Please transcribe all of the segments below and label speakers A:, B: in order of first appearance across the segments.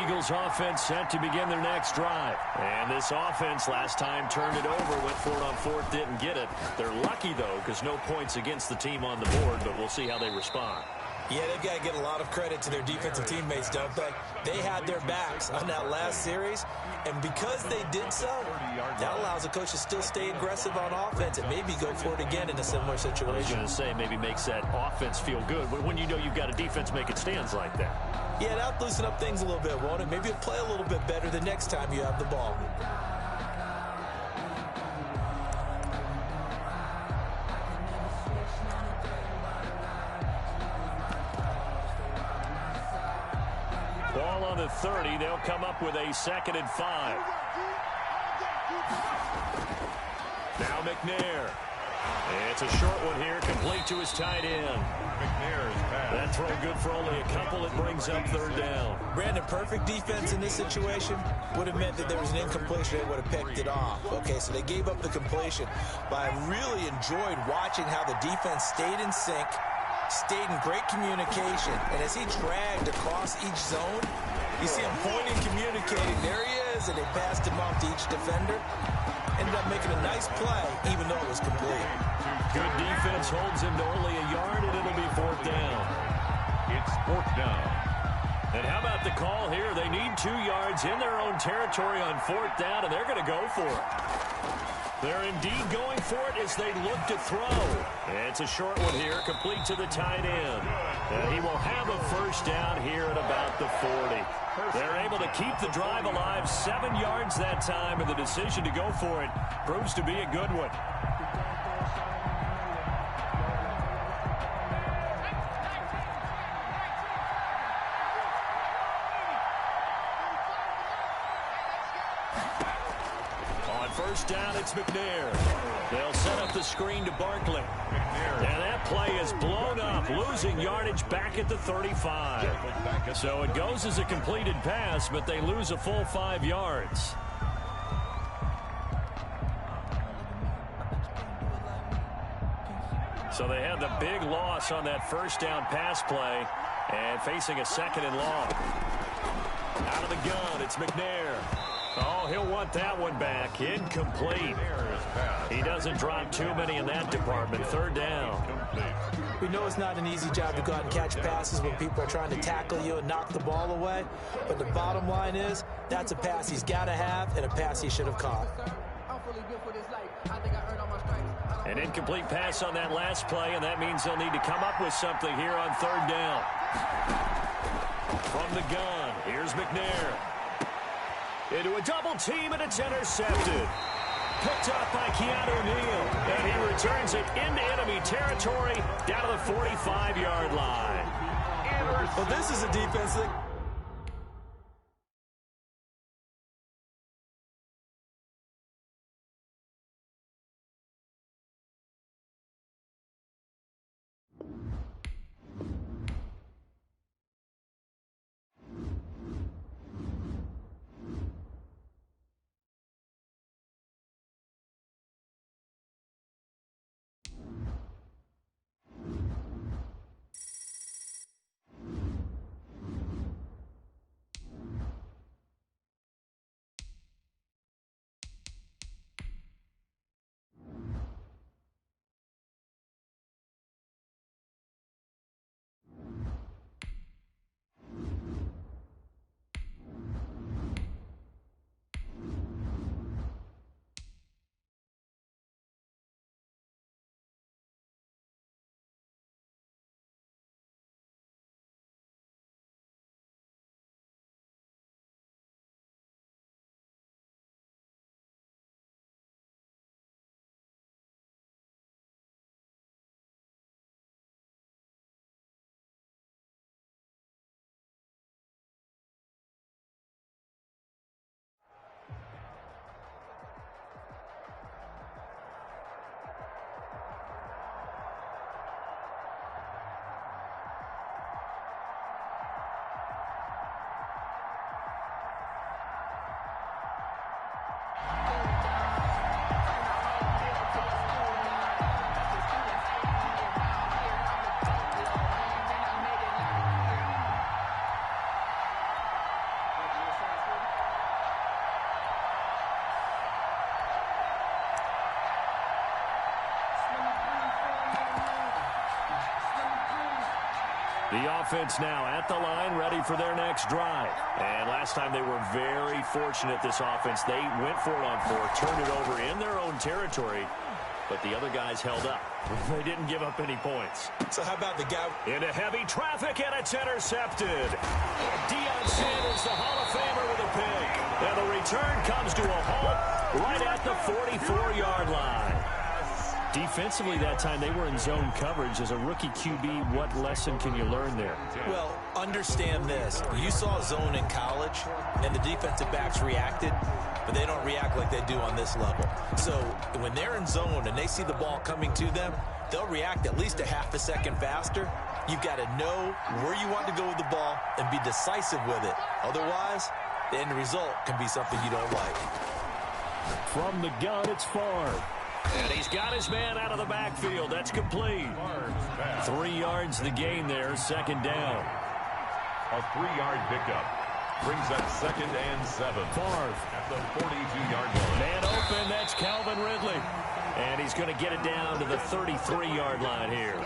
A: Eagles offense set to begin their next drive. And this offense last time turned it over, went for it on fourth, didn't get it. They're lucky, though, because no points against the team on the board, but we'll see how they respond.
B: Yeah, they've got to get a lot of credit to their defensive teammates, don't they? They had their backs on that last series, and because they did so, that allows the coach to still stay aggressive on offense and maybe go for it again in a similar situation.
A: I was going to say, maybe makes that offense feel good when you know you've got a defense making stands like that.
B: Yeah, that'll loosen up things a little bit, won't it? Maybe you'll play a little bit better the next time you have the ball.
A: Ball on the 30. They'll come up with a 2nd and 5. Now McNair. It's a short one here, complete to his tight end. That throw good for only a couple. It brings up 3rd down.
B: Brandon, perfect defense in this situation would have meant that there was an incompletion. They would have picked it off. Okay, so they gave up the completion. But I really enjoyed watching how the defense stayed in sync, stayed in great communication, and as he dragged across each zone, you see him pointing, communicating. There he is, and they passed him off to each defender. Ended up making a nice play, even though it was complete.
A: Good defense holds him to only a yard, and it'll be 4th down.
C: It's 4th down.
A: And how about the call here? They need 2 yards in their own territory on 4th down, and they're going to go for it. They're indeed going for it as they look to throw. It's a short one here, complete to the tight end. And he will have a 1st down here at about the 40. They're able to keep the drive alive, 7 yards that time, and the decision to go for it proves to be a good one. On 1st down, it's McNair. They'll set up the screen to Barkley. And that play is blown up, losing yardage back at the 35. So it goes as a completed pass, but they lose a full 5 yards. So they had the big loss on that 1st down pass play and facing a 2nd and long. Out of the gun, it's McNair. Oh, he'll want that one back. Incomplete. He doesn't drop too many in that department. 3rd down.
B: We know it's not an easy job to go out and catch passes when people are trying to tackle you and knock the ball away. But the bottom line is, that's a pass he's got to have and a pass he should have caught.
A: An incomplete pass on that last play, and that means they'll need to come up with something here on 3rd down. From the gun, here's McNair. Into a double team, and it's intercepted. Picked up by Keanu Neal. And he returns it into enemy territory down to the 45-yard line.
B: Well, this is a defense that...
A: The offense now at the line, ready for their next drive. And last time they were very fortunate, this offense. They went for it on fourth, turned it over in their own territory, but the other guys held up. They didn't give up any points.
B: So how about the guy?
A: Into heavy traffic, and it's intercepted. Deion Sanders, the Hall of Famer, with a pick. And the return comes to a halt right at the 44-yard line. Defensively that time, they were in zone coverage. As a rookie QB, what lesson can you learn there?
B: Well, understand this. You saw zone in college, and the defensive backs reacted, but they don't react like they do on this level. So when they're in zone and they see the ball coming to them, they'll react at least a half a second faster. You've got to know where you want to go with the ball and be decisive with it. Otherwise, the end result can be something you don't like.
A: From the gun, it's Favre. And he's got his man out of the backfield. That's complete. 3 yards the gain there, second down.
C: A 3-yard pickup brings up 2nd and 7.
A: Favre
C: At the 42-yard line.
A: Man open, that's Calvin Ridley. And he's going to get it down to the 33-yard line here.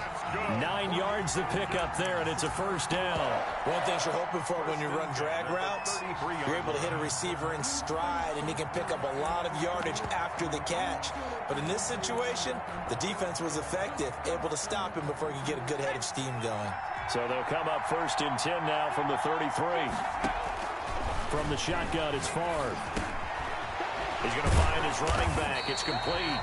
A: 9 yards the pickup there, and it's a first down.
B: One thing you're hoping for when you run drag routes, you're able to hit a receiver in stride, and he can pick up a lot of yardage after the catch. But in this situation, the defense was effective, able to stop him before he could get a good head of steam going.
A: So they'll come up 1st and 10 now from the 33. From the shotgun, it's Favre. He's going to find his running back. It's complete.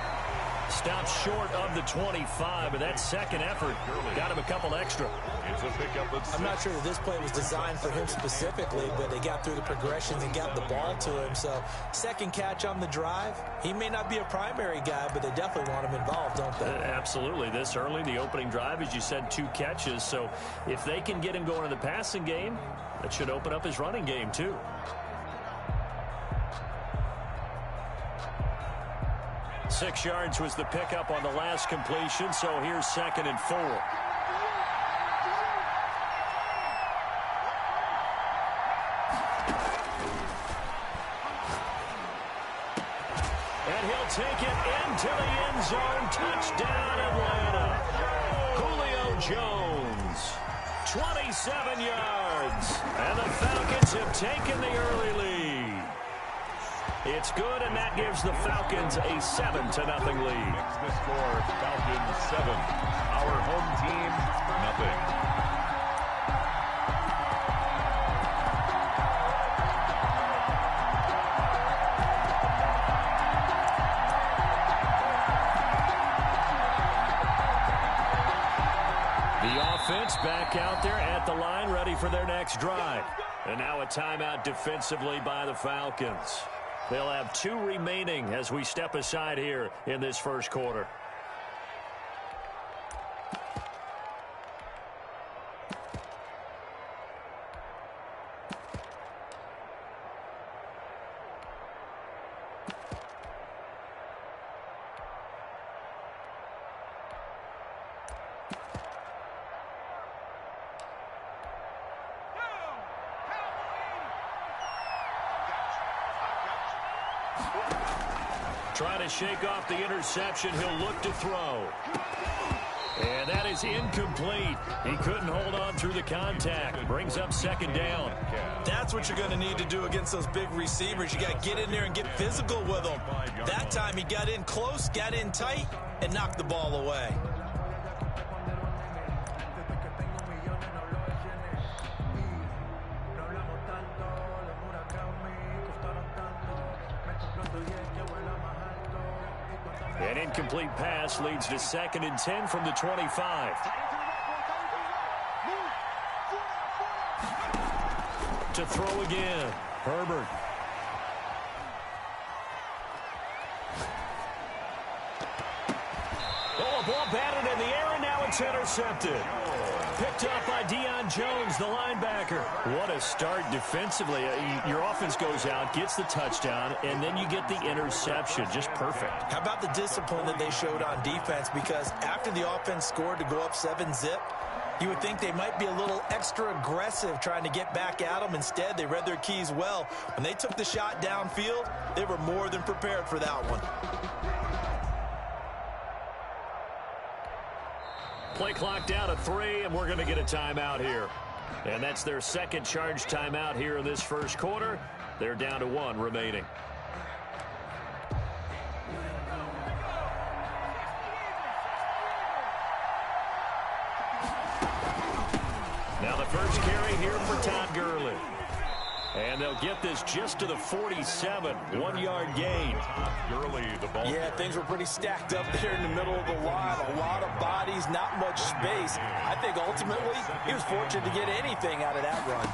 A: Stops short of the 25, but that second effort got him a couple extra.
C: It's a pickup of 6.
B: I'm not sure that this play was designed for him specifically, but they got through the progressions and got the ball to him. So second catch on the drive. He may not be a primary guy, but they definitely want him involved, don't they?
A: Absolutely. This early, the opening drive, as you said, 2 catches. So if they can get him going in the passing game, that should open up his running game too. Six yards was the pickup on the last completion, so here's 2nd and 4. And he'll take it into the end zone. Touchdown, Atlanta. Julio Jones, 27 yards. And the Falcons have taken the early lead. It's good, and that gives the Falcons a 7-0 lead.
C: Makes the score Falcons 7. Our home team, nothing.
A: The offense back out there at the line, ready for their next drive. And now a timeout defensively by the Falcons. They'll have 2 remaining as we step aside here in this first quarter. Trying to shake off the interception. He'll look to throw. And that is incomplete. He couldn't hold on through the contact. Brings up 2nd down.
B: That's what you're going to need to do against those big receivers. You got to get in there and get physical with them. That time he got in close, got in tight, and knocked the ball away.
A: An incomplete pass leads to 2nd and 10 from the 25. To throw again, Herbert. Oh, a ball batted in the air, and now it's intercepted. Picked up by Deion Jones, the linebacker. What a start defensively. Your offense goes out, gets the touchdown, and then you get the interception. Just perfect.
B: How about the discipline that they showed on defense? Because after the offense scored to go up 7-zip, you would think they might be a little extra aggressive trying to get back at them. Instead, they read their keys well. When they took the shot downfield, they were more than prepared for that one.
A: Play clock down to 3, and we're going to get a timeout here. And that's their second charge timeout here in this first quarter. They're down to 1 remaining. Now the first carry here for Todd Gurley. And they'll get this just to the 47, 1-yard gain.
C: Gurley, the ball.
B: Yeah, things were pretty stacked up there in the middle of the line. A lot of bodies, not much space. I think ultimately he was fortunate to get anything out of that run.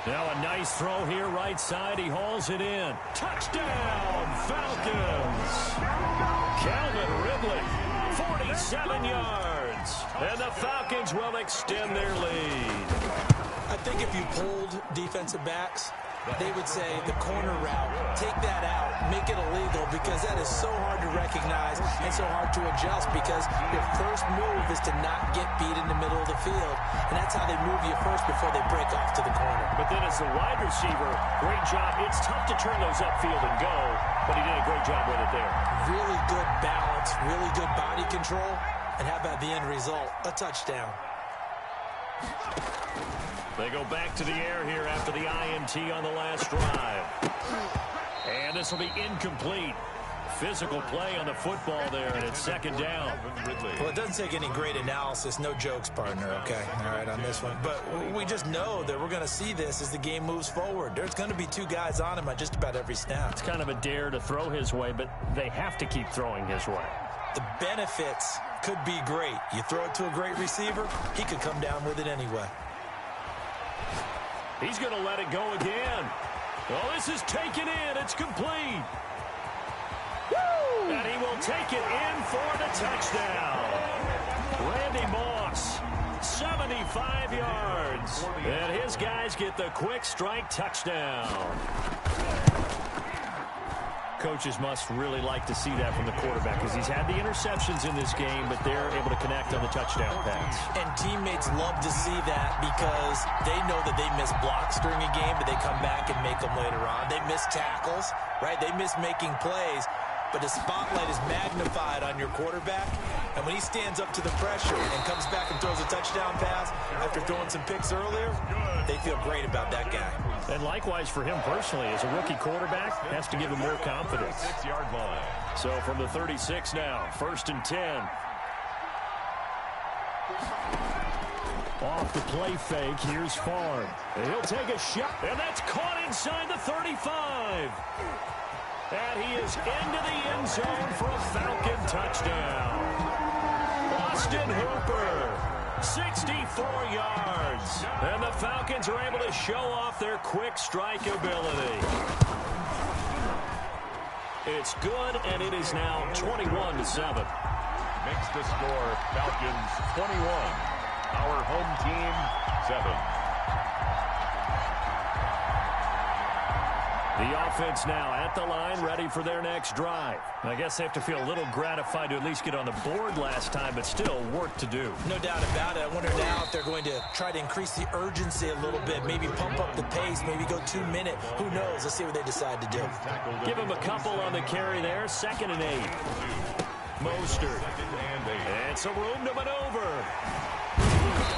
A: Now a nice throw here right side. He hauls it in. Touchdown, Falcons. Calvin Ridley, 47 yards. And the Falcons will extend their lead.
B: I think if you polled defensive backs, they would say the corner route, take that out, make it illegal, because that is so hard to recognize and so hard to adjust, because your first move is to not get beat in the middle of the field, and that's how they move you first before they break off to the corner.
A: But then as the wide receiver, great job. It's tough to turn those upfield and go, but he did a great job with it there.
B: Really good balance, really good body control, and how about the end result? A touchdown.
A: They go back to the air here after the INT on the last drive. And this will be incomplete. Physical play on the football there, and it's second down.
B: Well, it doesn't take any great analysis. No jokes, partner, okay? All right, on this one. But we just know that we're going to see this as the game moves forward. There's going to be 2 guys on him on just about every snap.
A: It's kind of a dare to throw his way, but they have to keep throwing his way.
B: The benefits could be great. You throw it to a great receiver, he could come down with it anyway.
A: He's going to let it go again. Well, this is taken in. It's complete. Woo! And he will take it in for the touchdown. Randy Moss, 75 yards. And his guys get the quick strike touchdown. Coaches must really like to see that from the quarterback, because he's had the interceptions in this game, but they're able to connect on the touchdown pass.
B: And teammates love to see that, because they know that they miss blocks during a game, but they come back and make them later on. They miss tackles, right? They miss making plays, but the spotlight is magnified on your quarterback, and when he stands up to the pressure and comes back and throws a touchdown pass after throwing some picks earlier, they feel great about that guy.
A: And likewise for him personally, as a rookie quarterback, has to give him more confidence.
C: 6-yard line.
A: So from the 36 now, 1st and 10. Off the play fake, here's Farm. And he'll take a shot, and that's caught inside the 35. And he is into the end zone for a Falcon touchdown. Austin Hooper, 64 yards. And the Falcons are able to show off their quick strike ability. It's good, and it is now 21-7.
C: Makes the score Falcons 21. Our home team 7.
A: The offense now at the line, ready for their next drive. I guess they have to feel a little gratified to at least get on the board last time, but still work to do.
B: No doubt about it. I wonder now if they're going to try to increase the urgency a little bit, maybe pump up the pace, maybe go 2 minute. Who knows? Let's see what they decide to do.
A: Give him a couple on the carry there. 2nd and 8. Mostert. And some room to maneuver.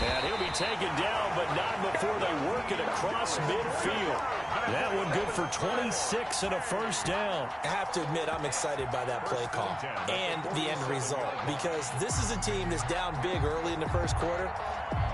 A: And he'll be taken down, but not before they work it across midfield. That one good for 26 and a first down.
B: I have to admit, I'm excited by that play call and the end result, because this is a team that's down big early in the first quarter,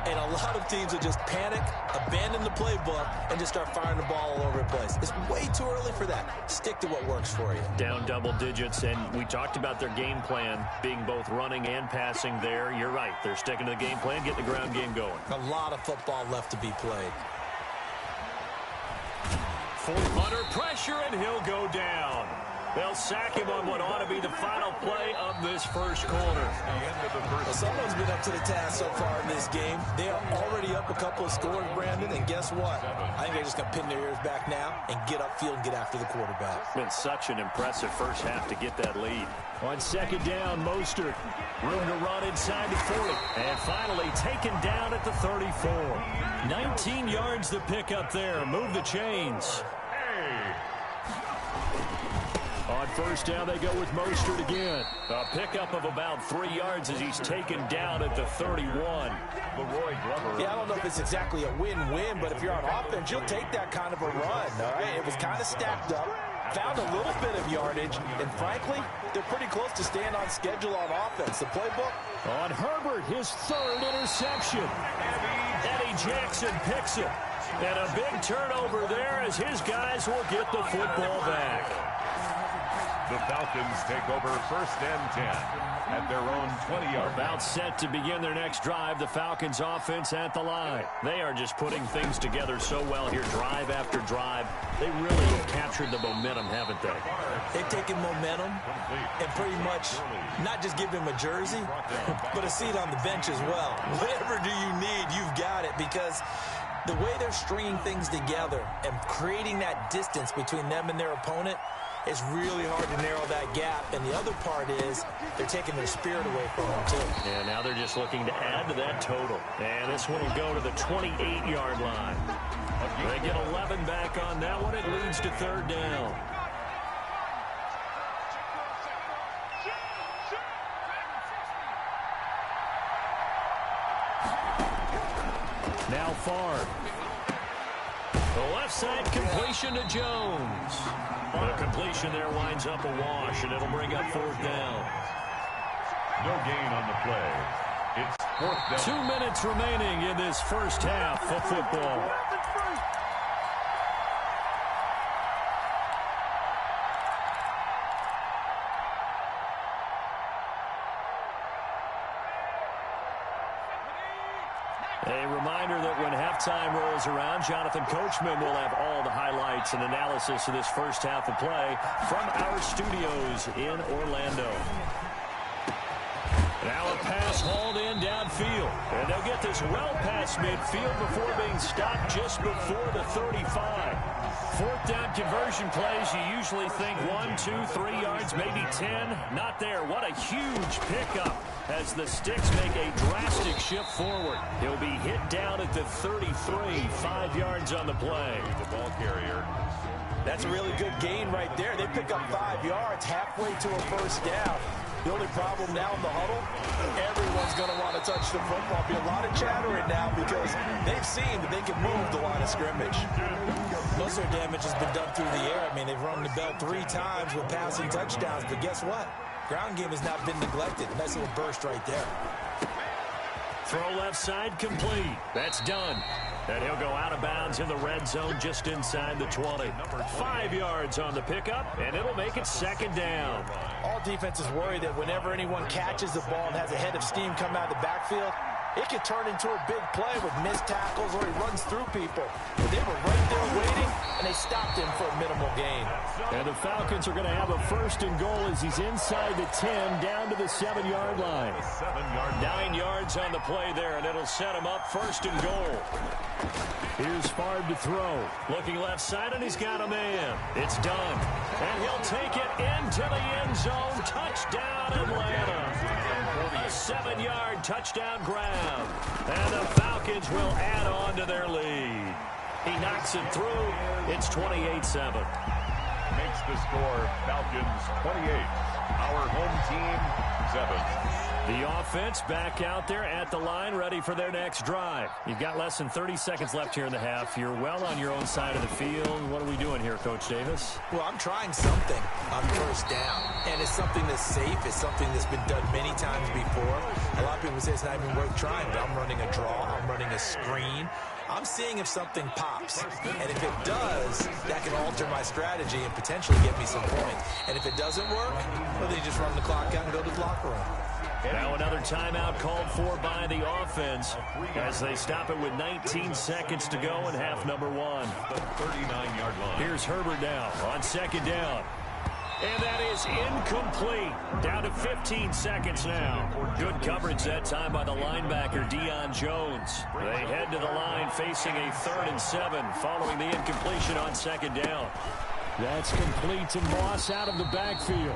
B: and a lot of teams will just panic, abandon the playbook, and just start firing the ball all over the place. It's way too early for that. Stick to what works for you.
A: Down double digits, and we talked about their game plan being both running and passing there. You're right. They're sticking to the game plan, getting the ground game going.
B: A lot of football left to be played.
A: Under pressure, and he'll go down. They'll sack him on what ought to be the final play of this first quarter.
B: Well, someone's been up to the task so far in this game. They are already up a couple of scores, Brandon, and guess what? I think they're just going to pin their ears back now and get upfield and get after the quarterback.
A: It's been such an impressive first half to get that lead. On 2nd down, Mostert. Room to run inside the 40. And finally taken down at the 34. 19 yards to pick up there. Move the chains. On first down, they go with Mostert again. A pickup of about 3 yards as he's taken down at the 31.
B: Yeah, I don't know if it's exactly a win-win, but if you're on offense, you'll take that kind of a run, all right? It was kind of stacked up, found a little bit of yardage, and frankly, they're pretty close to staying on schedule on offense. The playbook?
A: On Herbert, his 3rd interception. Eddie Jackson picks it. And a big turnover there as his guys will get the football back.
C: The Falcons take over 1st and 10 at their own 20-yard.
A: About set to begin their next drive. The Falcons offense at the line. They are just putting things together so well here, drive after drive. They really have captured the momentum, haven't they?
B: They've taken momentum and pretty much not just give him a jersey, but a seat on the bench as well. Whatever do you need, you've got it, because the way they're stringing things together and creating that distance between them and their opponent, it's really hard to narrow that gap. And the other part is they're taking their spirit away from them, too.
A: And now they're just looking to add to that total. And this one will go to the 28-yard line. They get 11 back on that one. It leads to 3rd down. Now Favre. The left side completion to Jones. The completion there winds up a wash, and it'll bring up 4th down.
C: No gain on the play. It's 4th down.
A: 2 minutes remaining in this first half of football. A reminder that when halftime rolls around, Jonathan Coachman will have all the highlights and analysis of this first half of play from our studios in Orlando. Now a pass hauled in downfield. And they'll get this well past midfield before being stopped just before the 35. 4th down conversion plays, you usually think 1, 2, 3 yards, maybe 10. Not there. What a huge pickup as the Sticks make a drastic shift forward. He'll be hit down at the 33, 5 yards on the play.
C: The ball carrier.
B: That's a really good gain right there. They pick up 5 yards halfway to a first down. The only problem now in the huddle, everyone's going to want to touch the football. Be a lot of chattering now because they've seen that they can move the line of scrimmage. Most of their damage has been done through the air. I mean, they've rung the bell 3 times with passing touchdowns, but guess what? Ground game has not been neglected. Nice little burst right there.
A: Throw left side complete. That's done. And he'll go out of bounds in the red zone just inside the 20. 5 yards on the pickup, and it'll make it 2nd down.
B: All defenses worry that whenever anyone catches the ball and has a head of steam come out of the backfield, it could turn into a big play with missed tackles or he runs through people. But they were right there waiting, and they stopped him for a minimal gain.
A: And the Falcons are going to have a 1st and goal as he's inside the 10 down to the 7-yard line. 9 yards on the play there, and it'll set him up 1st and goal. Here's Favre to throw. Looking left side, and he's got a man. It's done. And he'll take it into the end zone. Touchdown, Atlanta. A 7-yard touchdown grab. And the Falcons will add on to their lead. He knocks it through. It's 28-7.
C: Makes the score Falcons 28. Our home team 7.
A: The offense back out there at the line, ready for their next drive. You've got less than 30 seconds left here in the half. You're well on your own side of the field. What are we doing here, Coach Davis?
B: Well, I'm trying something on 1st down, and it's something that's safe. It's something that's been done many times before. A lot of people say it's not even worth trying, but I'm running a draw. I'm running a screen. I'm seeing if something pops, and if it does, that can alter my strategy and potentially get me some points. And if it doesn't work, well, then you just run the clock out and go to the locker room.
A: Now another timeout called for by the offense as they stop it with 19 seconds to go in half number 1.
C: The 39-yard line.
A: Here's Herbert now on 2nd down. And that is incomplete. Down to 15 seconds now. Good coverage that time by the linebacker, Deion Jones. They head to the line facing a 3rd and 7 following the incompletion on 2nd down. That's complete to Moss out of the backfield.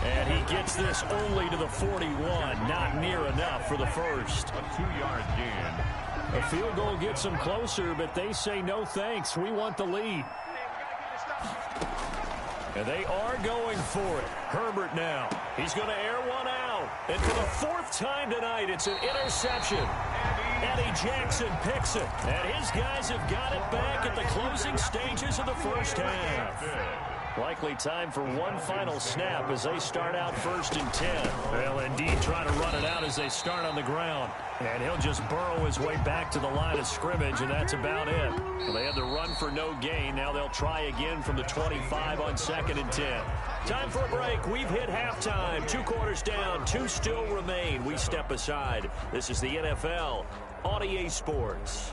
A: And he gets this only to the 41. Not near enough for the 1st.
C: A 2-yard gain.
A: A field goal gets them closer, but they say no thanks. We want the lead. And they are going for it. Herbert now. He's going to air one out. And for the fourth time tonight, it's an interception. Eddie Jackson picks it. And his guys have got it back at the closing stages of the first half. Likely time for one final snap as they start out 1st and 10. They'll indeed try to run it out as they start on the ground. And he'll just burrow his way back to the line of scrimmage, and that's about it. Well, they had the run for no gain. Now they'll try again from the 25 on 2nd and 10. Time for a break. We've hit halftime. 2 quarters down. 2 still remain. We step aside. This is the NFL on EA Sports.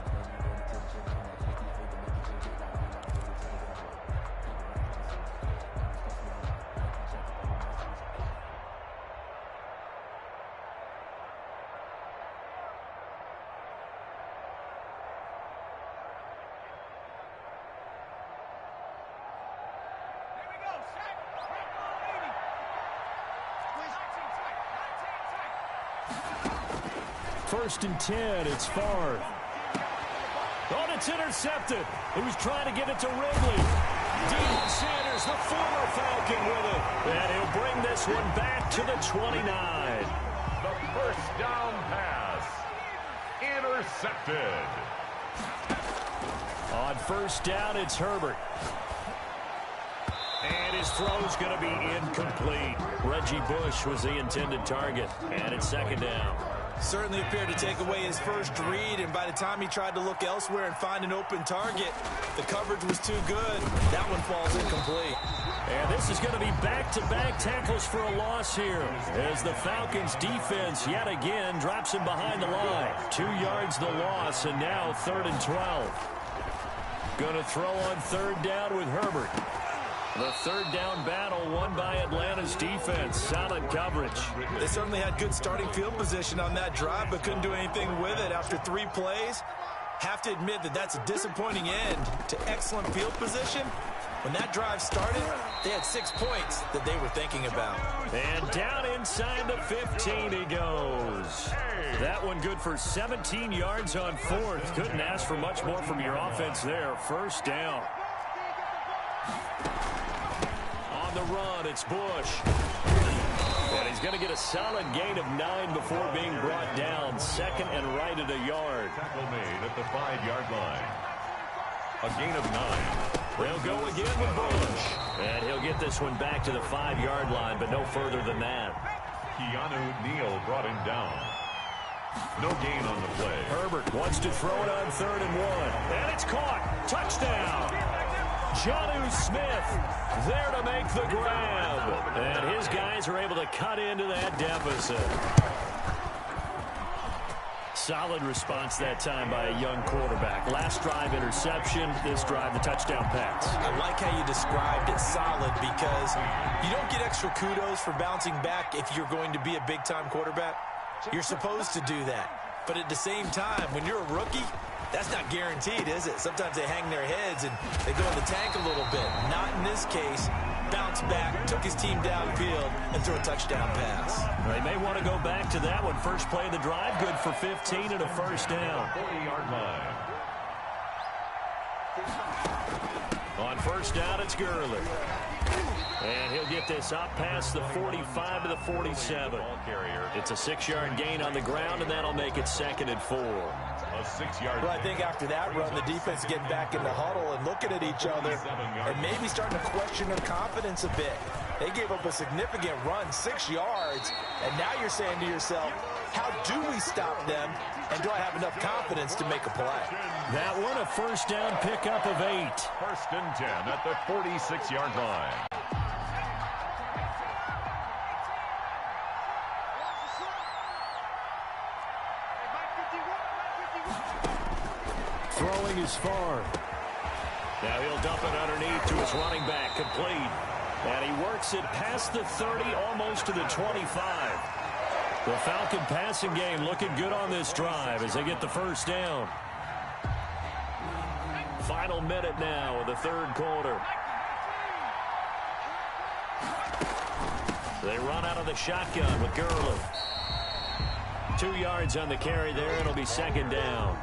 A: First and 10, it's Favre. Oh, it's intercepted. He was trying to get it to Ridley. Deion Sanders, the former Falcon, with it. And he'll bring this one back to the 29.
C: The first down pass. Intercepted.
A: On first down, it's Herbert. And his throw's going to be incomplete. Reggie Bush was the intended target. And it's 2nd down.
B: Certainly appeared to take away his first read, and by the time he tried to look elsewhere and find an open target, the coverage was too good. That one falls incomplete.
A: And this is going to be back-to-back tackles for a loss here as the Falcons' defense yet again drops him behind the line. 2 yards the loss, and now 3rd and 12. Going to throw on 3rd down with Herbert. The 3rd down battle won by Atlanta's defense. Solid coverage.
B: They certainly had good starting field position on that drive, but couldn't do anything with it after 3 plays. Have to admit that that's a disappointing end to excellent field position. When that drive started, they had 6 points that they were thinking about.
A: And down inside the 15 he goes. That one good for 17 yards on 4th. Couldn't ask for much more from your offense there. First down. The run, it's Bush. And he's going to get a solid gain of 9 before being brought down. 2nd and right at a yard.
C: Tackle made at the 5-yard line. A gain of 9.
A: They'll go again with Bush. And he'll get this one back to the 5-yard line, but no further than that.
C: Keanu Neal brought him down. No gain on the play.
A: Herbert wants to throw it on 3rd and 1. And it's caught. Touchdown. Jonnu Smith there to make the grab. And his guys are able to cut into that deficit. Solid response that time by a young quarterback. Last drive interception, this drive the touchdown pass.
B: I like how you described it, solid, because you don't get extra kudos for bouncing back if you're going to be a big-time quarterback. You're supposed to do that. But at the same time, when you're a rookie, that's not guaranteed, is it? Sometimes they hang their heads and they go in the tank a little bit. Not in this case. Bounced back, took his team downfield, and threw a touchdown pass.
A: They may want to go back to that one. First play of the drive, good for 15 and a first down.
C: 40-yard line.
A: On first down, it's Gurley. And he'll get this up past the 45 to the 47. It's a 6-yard gain on the ground, and that'll make it 2nd and 4.
C: A 6-yard.
B: Well, I think after that run, the defense is getting back in the huddle and looking at each other and maybe starting to question their confidence a bit. They gave up a significant run, 6 yards, and now you're saying to yourself, how do we stop them, and do I have enough confidence to make a play?
A: That one, a first down pickup of 8.
C: 1st and 10 at the 46-yard line.
A: Throwing is far. Now he'll dump it underneath to his running back, complete. And he works it past the 30, almost to the 25. The Falcon passing game looking good on this drive as they get the first down. Final minute now of the 3rd quarter. They run out of the shotgun with Gurley. 2 yards on the carry there. It'll be 2nd down.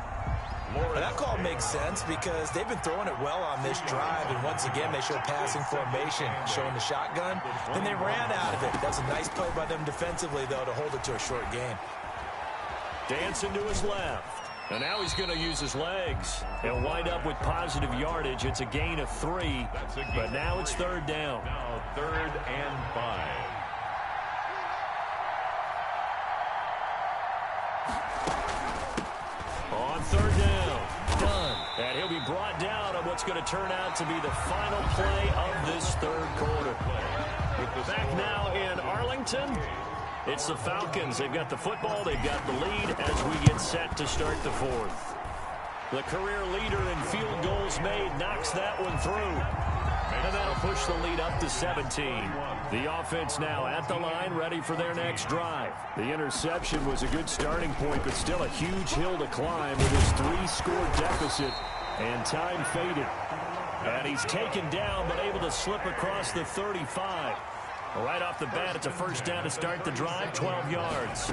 B: That call makes sense because they've been throwing it well on this drive, and once again, they show passing formation, showing the shotgun. Then they ran out of it. That's a nice play by them defensively, though, to hold it to a short gain.
A: Dancing to his left. And now he's going to use his legs. He'll wind up with positive yardage. It's a gain of 3, but now it's third down.
C: Now 3rd and 5.
A: On third down, done. And he'll be brought down on what's going to turn out to be the final play of this third quarter. Back now in Arlington. It's the Falcons. They've got the football. They've got the lead as we get set to start the fourth. The career leader in field goals made knocks that one through. And that'll push the lead up to 17. The offense now at the line, ready for their next drive. The interception was a good starting point, but still a huge hill to climb with his 3-score deficit. And time faded. And he's taken down, but able to slip across the 35. Right off the bat, it's a first down to start the drive, 12 yards.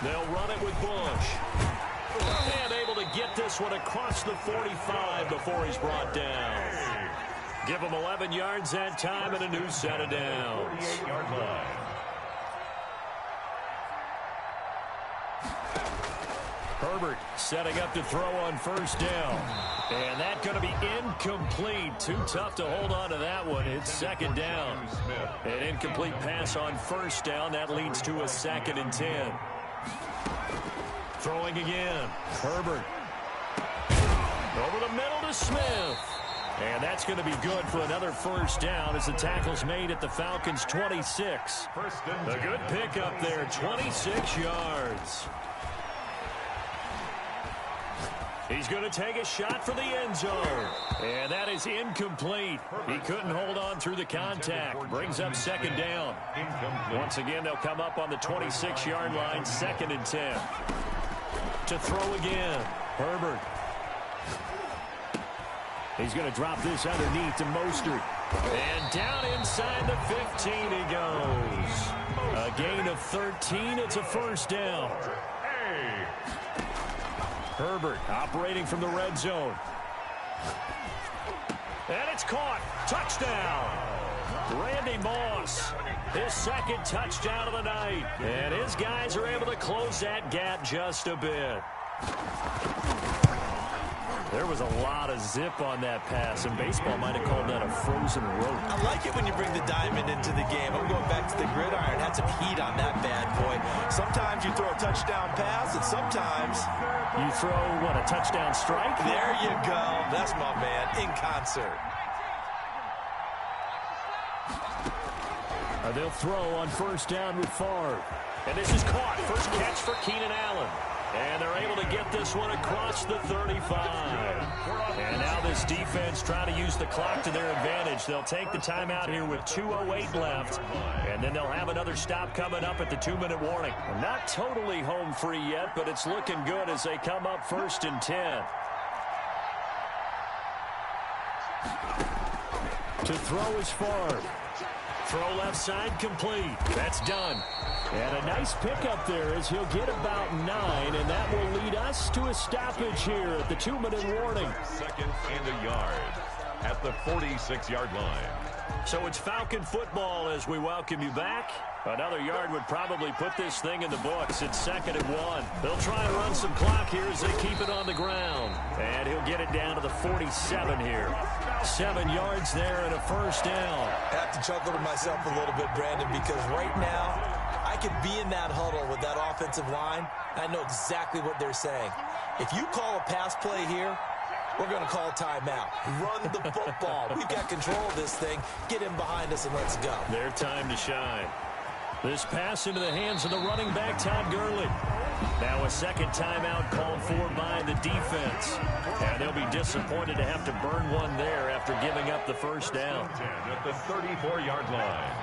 A: They'll run it with Bush. And able to get this one across the 45 before he's brought down. Give him 11 yards that time and a new set of downs.
C: 48-yard line.
A: Herbert setting up to throw on first down. And that's going to be incomplete. Too tough to hold on to that one. It's second down. An incomplete pass on first down. That leads to a 2nd and 10. Throwing again. Herbert. Over the middle to Smith. And that's going to be good for another first down as the tackle's made at the Falcons' 26. A good pickup there, 26 yards. He's going to take a shot for the end zone. And that is incomplete. He couldn't hold on through the contact. Brings up second down. Once again, they'll come up on the 26-yard line, 2nd and 10. To throw again, Herbert. He's going to drop this underneath to Mostert. And down inside the 15 he goes. A gain of 13. It's a first down. Herbert operating from the red zone. And it's caught. Touchdown. Randy Moss. His 2nd touchdown of the night. And his guys are able to close that gap just a bit. There was a lot of zip on that pass, and baseball might have called that a frozen rope.
B: I like it when you bring the diamond into the game. I'm going back to the gridiron. Had some heat on that bad boy. Sometimes you throw a touchdown pass, and sometimes
A: you throw, what, a touchdown strike?
B: There you go. That's my man, in concert.
A: They'll throw on first down with Favre. And this is caught. First catch for Keenan Allen. And they're able to get this one across the 35. And now this defense trying to use the clock to their advantage. They'll take the timeout here with 2:08 left. And then they'll have another stop coming up at the 2-minute warning. Not totally home free yet, but it's looking good as they come up 1st and 10. To throw is Favre. Throw left side complete. That's done. And a nice pickup there as he'll get about 9, and that will lead us to a stoppage here at the 2-minute warning.
C: 2nd and a yard at the 46-yard line.
A: So it's Falcon football as we welcome you back. Another yard would probably put this thing in the books. It's 2nd and 1. They'll try and run some clock here as they keep it on the ground. And he'll get it down to the 47 here. 7 yards there and a first down.
B: I have to chuckle to myself a little bit, Brandon, because right now I could be in that huddle with that offensive line. I know exactly what they're saying. If you call a pass play here, we're going to call timeout. Run the football. We've got control of this thing. Get him behind us and let's go.
A: Their time to shine. This pass into the hands of the running back, Todd Gurley. Now a second timeout called for by the defense. And they'll be disappointed to have to burn one there after giving up the first down.
C: At the 34-yard line.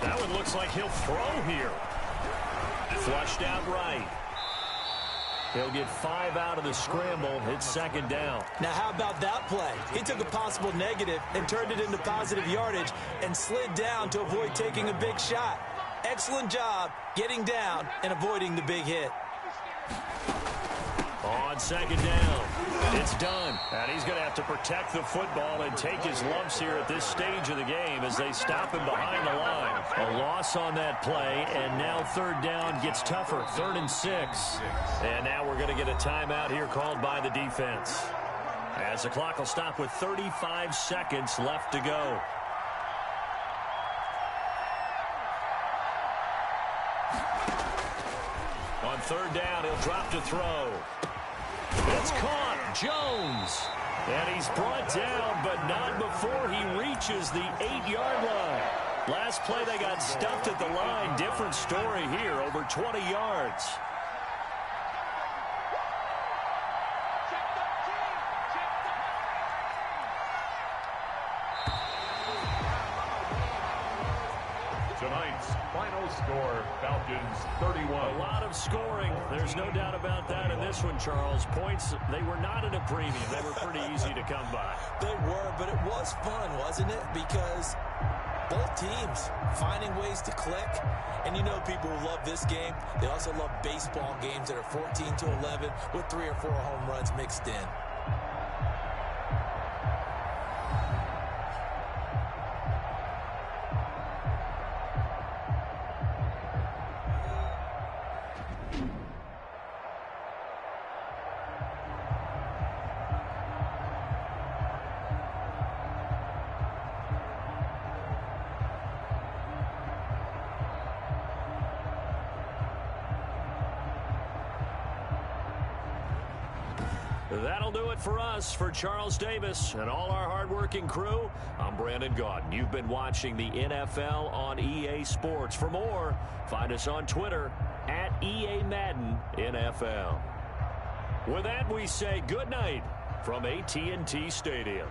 A: That one looks like he'll throw here. Flushed out right. He'll get 5 out of the scramble. It's second down.
B: Now, how about that play? He took a possible negative and turned it into positive yardage and slid down to avoid taking a big shot. Excellent job getting down and avoiding the big hit.
A: On second down, it's done. And he's going to have to protect the football and take his lumps here at this stage of the game as they stop him behind the line. A loss on that play, and now third down gets tougher. 3rd and 6. And now we're going to get a timeout here called by the defense, as the clock will stop with 35 seconds left to go. On third down, he'll drop to throw. It's caught. Jones. And he's brought down, but not before he reaches the 8-yard line. Last play, they got stuffed at the line. Different story here, over 20 yards.
C: Tonight's final score, Falcons 31.
A: A lot of scoring. There's no doubt about that in this one, Charles. Points, they were not at a premium. They were pretty easy to come by.
B: They were, but it was fun, wasn't it? Because both teams finding ways to click. And you know people who love this game, they also love baseball games that are 14-11 with 3 or 4 home runs mixed in.
A: That'll do it for us. For Charles Davis and all our hardworking crew, I'm Brandon Gaudin. You've been watching the NFL on EA Sports. For more, find us on Twitter at EA Madden NFL. With that, we say good night from AT&T Stadium.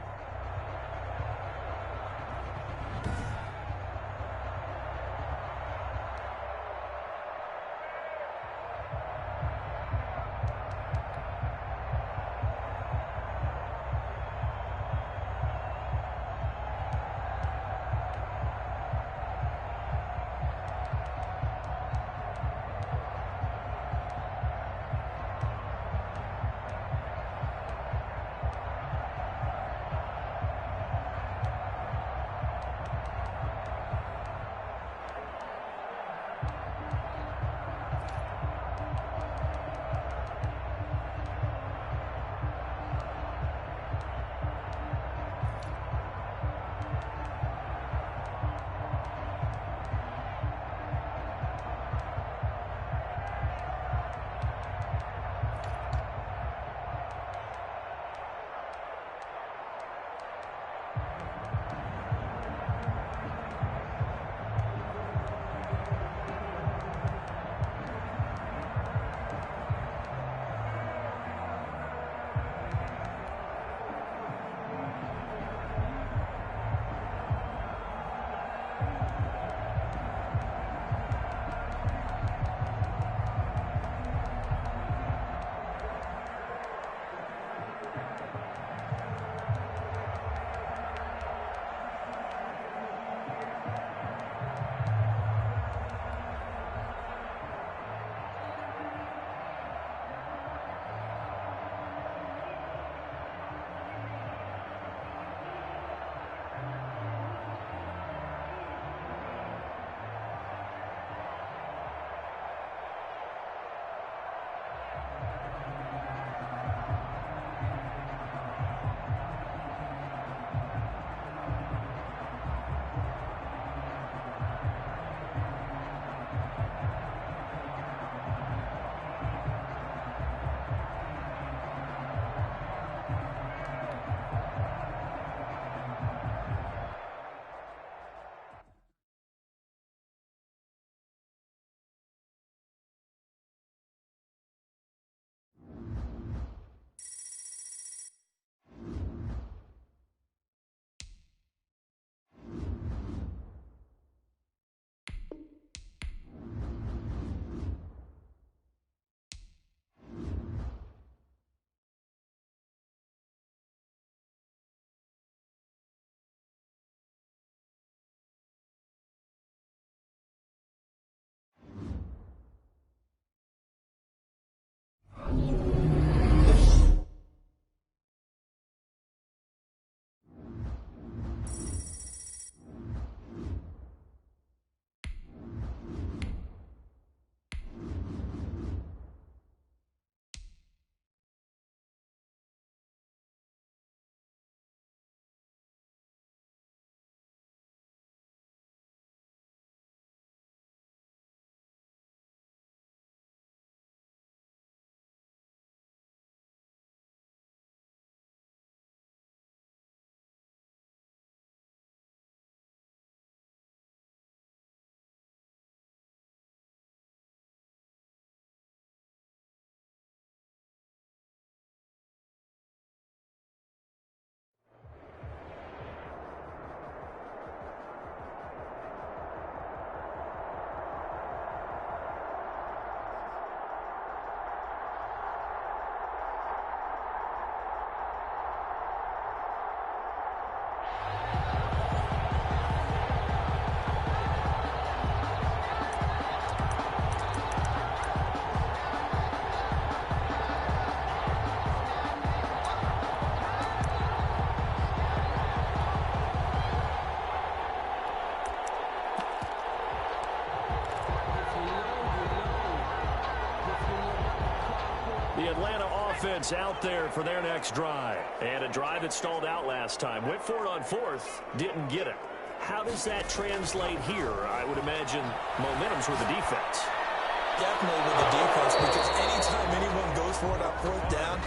A: The Atlanta offense out there for their next drive. And a drive that stalled out last time. Went for it on fourth, didn't get it. How does that translate here? I would imagine momentum's with the defense.
B: Definitely with the defense, because anytime anyone goes for it on fourth down,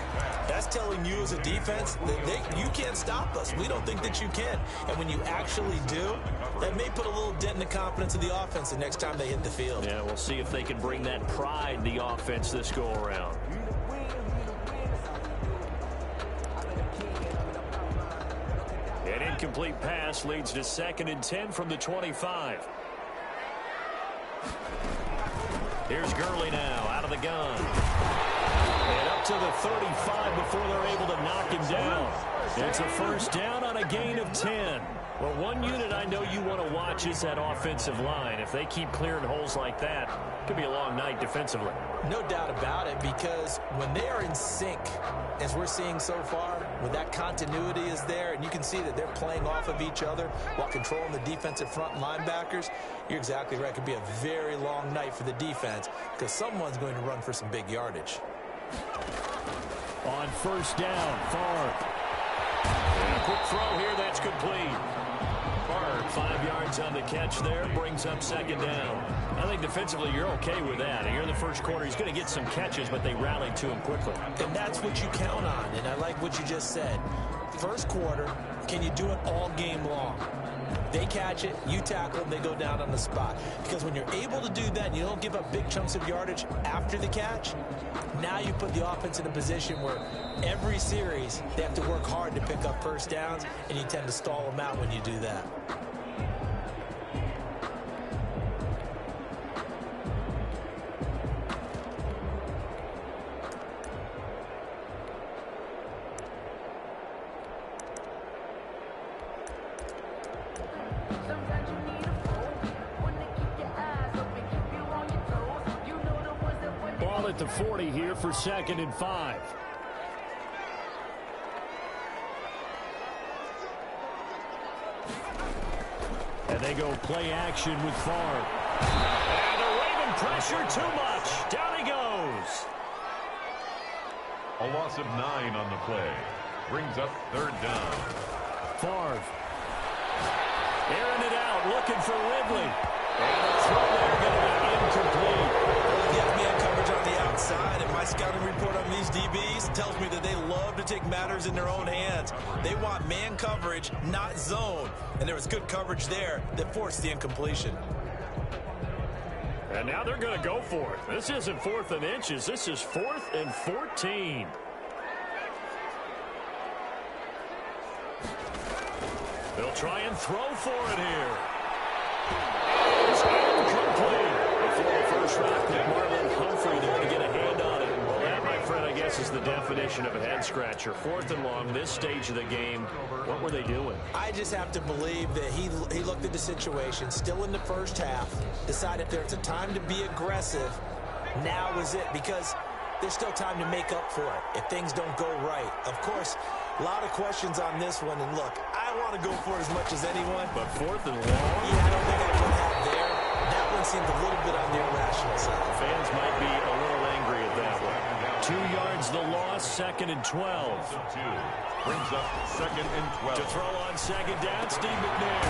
B: that's telling you as a defense that you can't stop us. We don't think that you can. And when you actually do, that may put a little dent in the confidence of the offense the next time they hit the field.
A: Yeah, we'll see if they can bring that pride in the offense this go-around. An incomplete pass leads to 2nd and 10 from the 25. Here's Gurley now, out of the gun. And up to the 35 before they're able to knock him down. It's a first down on a gain of 10. Well, one unit I know you want to watch is that offensive line. If they keep clearing holes like that, it could be a long night defensively.
B: No doubt about it, because when they are in sync, as we're seeing so far, when that continuity is there, and you can see that they're playing off of each other while controlling the defensive front linebackers, you're exactly right. It could be a very long night for the defense because someone's going to run for some big yardage.
A: On first down, Favre. And a quick throw here, that's complete. Favre, 5 yards on the catch there, brings up 2nd down. I think defensively you're okay with that. Here in the first quarter, he's going to get some catches, but they rallied to him quickly.
B: And that's what you count on, and I like what you just said. First quarter, can you do it all game long? They catch it, you tackle them, they go down on the spot. Because when you're able to do that and you don't give up big chunks of yardage after the catch, now you put the offense in a position where every series they have to work hard to pick up first downs, and you tend to stall them out when you do that.
A: At the 40 here for 2nd and 5. And they go play action with Favre. And they're waving pressure too much. Down he goes.
C: A loss of 9 on the play. Brings up 3rd down.
A: Favre. Airing it out, looking for Ridley. And the throw there going to be incomplete.
B: Get man coverage on the outside, and my scouting report on these DBs tells me that they love to take matters in their own hands. They want man coverage, not zone. And there was good coverage there that forced the incompletion.
A: And now they're going to go for it. This isn't 4th and inches. This is 4th and 14. They'll try and throw for it here. It's incomplete. Before the first round pick, Marlon Humphrey there to get a hand on it. Well, that, my friend, I guess is the definition of a head-scratcher. 4th and long, this stage of the game. What were they doing?
B: I just have to believe that he looked at the situation, still in the first half, decided there's a time to be aggressive. Now is it, because there's still time to make up for it if things don't go right. Of course, a lot of questions on this one, and look, I want to go for it as much as anyone.
A: But 4th and long?
B: Yeah, I don't think I put that there. That one seemed a little bit on the irrational side.
A: Fans might be a little angry at that one. 2 yards the loss, 2nd and 12.
C: Brings up 2nd and 12.
A: To throw on 2nd down, Steve McNair.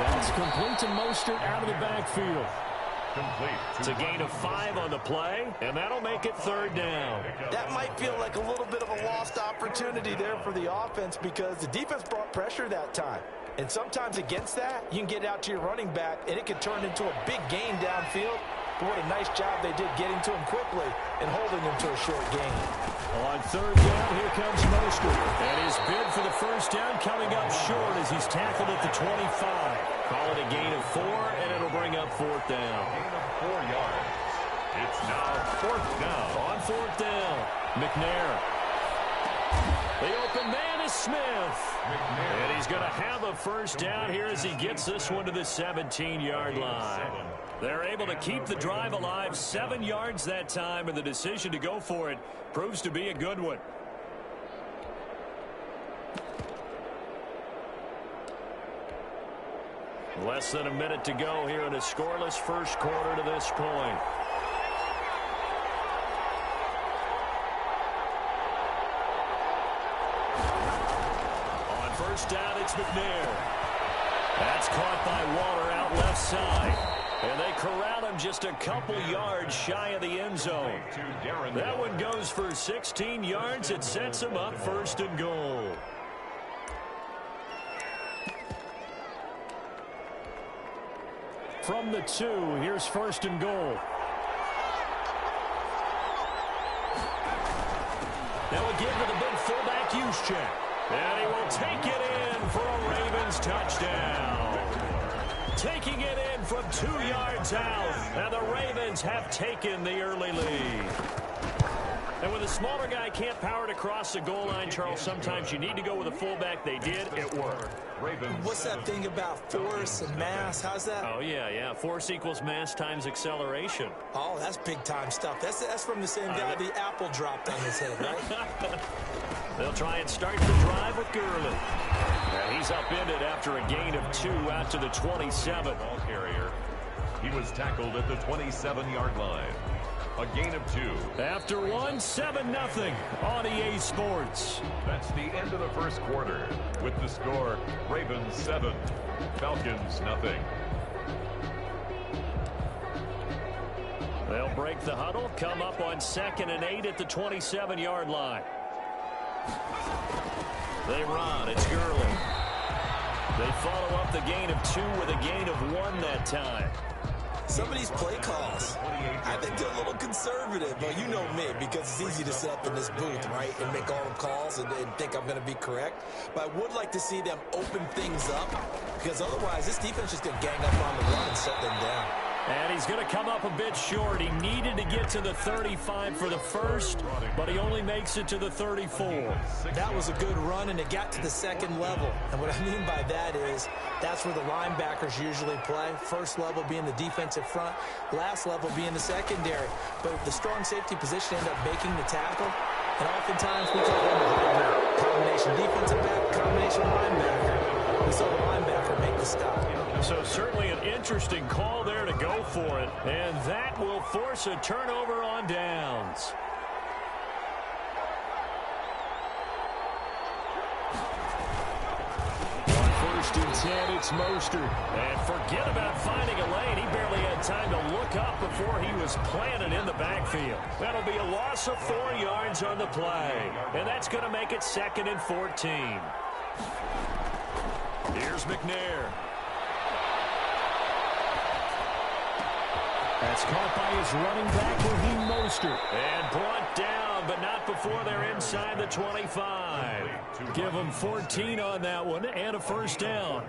A: That's complete to Mostert out of the backfield.
C: Complete.
A: It's a gain of 5 on the play, and that'll make it 3rd down.
B: That might feel like a little bit of a lost opportunity there for the offense because the defense brought pressure that time. And sometimes against that, you can get out to your running back, and it can turn into a big gain downfield. But what a nice job they did getting to him quickly and holding him to a short gain.
A: On 3rd down, here comes Mostert. And his bid for the first down coming up short as he's tackled at the 25. Call it a gain of 4, and it'll bring up 4th down.
C: Gain of 4 yards. It's now 4th down.
A: On 4th down, McNair. The open man is Smith. And he's going to have a first down here as he gets this one to the 17-yard line. They're able to keep the drive alive, 7 yards that time, and the decision to go for it proves to be a good one. Less than a minute to go here in a scoreless first quarter to this point. first down, it's McNair. That's caught by Waller out left side. And they corral him just a couple yards shy of the end zone. That one goes for 16 yards. It sets him up first and goal. From the 2, here's first and goal. Now a give to the big fullback Juszczyk. And he will take it in for a Ravens touchdown. Taking it in from 2 yards out. And the Ravens have taken the early lead. And when the smaller guy can't power it across the goal line, Charles, sometimes you need to go with a fullback. They did. It worked.
B: What's that thing about force and mass? How's that?
A: Oh, yeah. Force equals mass times acceleration.
B: Oh, that's big-time stuff. That's from the same guy the apple dropped on his head, right?
A: They'll try and start the drive with Gurley. And he's upended after a gain of 2 out to the 27.
C: Ball carrier. He was tackled at the 27-yard line. A gain of 2.
A: After 1, 7-0 on EA Sports.
C: That's the end of the first quarter. With the score, Ravens 7, Falcons nothing.
A: They'll break the huddle, come up on 2nd and 8 at the 27-yard line. They run. It's Gurley. They follow up the gain of 2 with a gain of 1 that time.
B: Some of these play calls, I think they're a little conservative. But you know me, because it's easy to sit up in this booth, right, and make all the calls and think I'm going to be correct. But I would like to see them open things up, because otherwise this defense is going to gang up on the run and shut them down.
A: And he's going to come up a bit short. He needed to get to the 35 for the first, but he only makes it to the 34.
B: That was a good run, and it got to the second level. And what I mean by that is that's where the linebackers usually play. First level being the defensive front, last level being the secondary. But the strong safety position ended up making the tackle. And oftentimes we call them a hybrid. Combination defensive back, combination linebacker. We saw the linebacker make the stop.
A: So certainly an interesting call there to go for it. And that will force a turnover on downs. On 1st and 10, it's Mostert. And forget about finding a lane. He barely had time to look up before he was planted in the backfield. That'll be a loss of 4 yards on the play. And that's going to make it 2nd and 14. Here's McNair. That's caught by his running back, Raheem Mostert. And brought down, but not before they're inside the 25. Give them 14 on that one and a first down.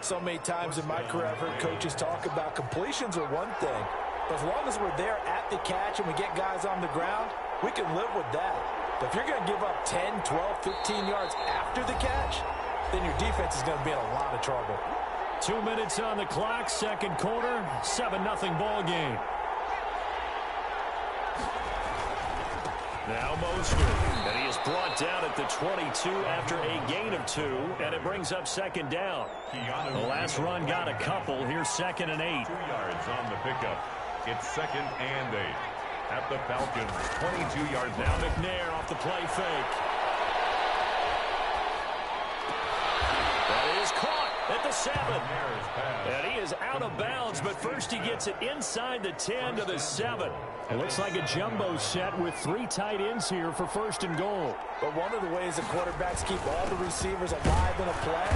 B: So many times in my career I've heard coaches talk about completions are one thing. But as long as we're there at the catch and we get guys on the ground, we can live with that. But if you're going to give up 10, 12, 15 yards after the catch, then your defense is going to be in a lot of trouble.
A: 2 minutes on the clock, second quarter, 7-0 ball game. Now Mostert, and he is brought down at the 22 after a gain of 2, and it brings up 2nd down. The last run got a couple. Here's 2nd and 8.
C: 2 yards on the pickup. It's 2nd and 8. At the Falcons, 22 yards
A: now. McNair off the play fake. That is caught at the 7. And he is out of bounds, but first he gets it inside the 10 to the 7. It looks like a jumbo set with 3 tight ends here for 1st and goal.
B: But one of the ways the quarterbacks keep all the receivers alive in a play,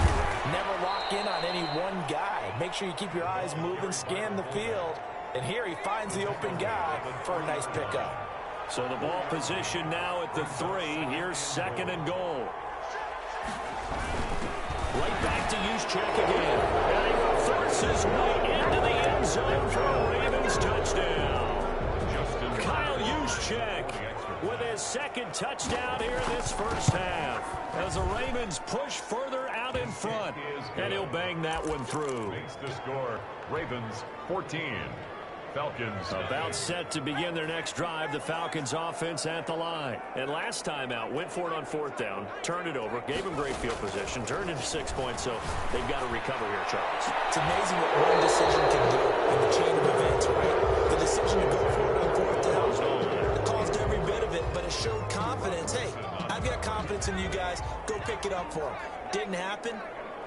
B: never lock in on any one guy. Make sure you keep your eyes moving, scan the field. And here he finds the open guy for a nice pickup.
A: So the ball position now at the 3. Here's 2nd and goal. Right back to Juszczyk again. And he forces way into the end zone for a Ravens touchdown. Kyle Juszczyk with his 2nd touchdown here in this first half. As the Ravens push further out in front. And he'll bang that one through.
C: Makes the score, Ravens 14. Falcons
A: about set to begin their next drive. The Falcons offense at the line. And last time out, went for it on 4th down, turned it over, gave them great field position, turned into 6 points, so they've got to recover here, Charles.
B: It's amazing what one decision can do in the chain of events, right? The decision to go for it on 4th down, it caused every bit of it, but it showed confidence. Hey, I've got confidence confidence in you guys. Go pick it up for them. Didn't happen.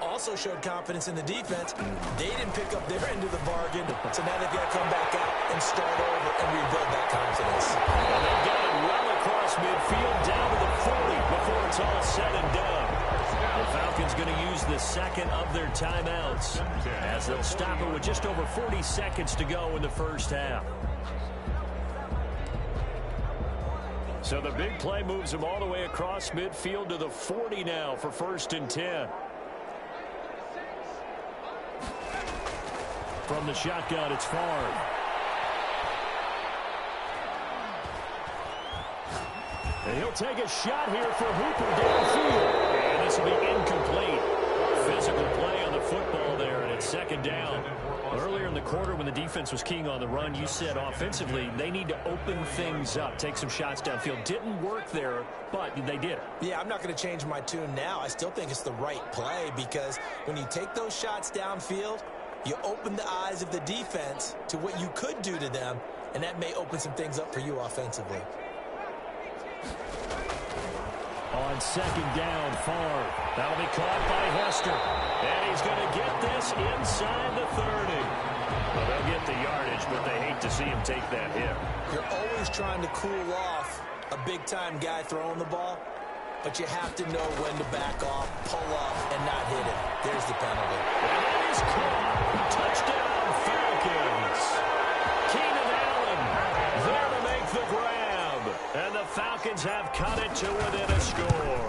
B: Also showed confidence in the defense. They didn't pick up their end of the bargain, so now they've got to come back out and start over and rebuild that confidence.
A: Well, they've got it well across midfield, down to the 40 before it's all said and done. The Falcons going to use the second of their timeouts as they'll stop it with just over 40 seconds to go in the first half. So the big play moves them all the way across midfield to the 40 now for 1st and 10. From the shotgun, it's Favre. And he'll take a shot here for Hooper downfield. And this will be incomplete. Physical play on the football there, and it's 2nd down. Earlier in the quarter when the defense was keying on the run, you said offensively they need to open things up, take some shots downfield. Didn't work there, but they did it.
B: Yeah, I'm not going to change my tune now. I still think it's the right play because when you take those shots downfield, you open the eyes of the defense to what you could do to them, and that may open some things up for you offensively.
A: On 2nd down, Favre. That'll be caught by Hester. And he's going to get this inside the 30. Well, they'll get the yardage, but they hate to see him take that hit.
B: You're always trying to cool off a big-time guy throwing the ball, but you have to know when to back off, pull up, and not hit it. There's the penalty.
A: And it is caught. Touchdown, Falcons. Keenan Allen there to make the grab. And the Falcons have cut it to within a score.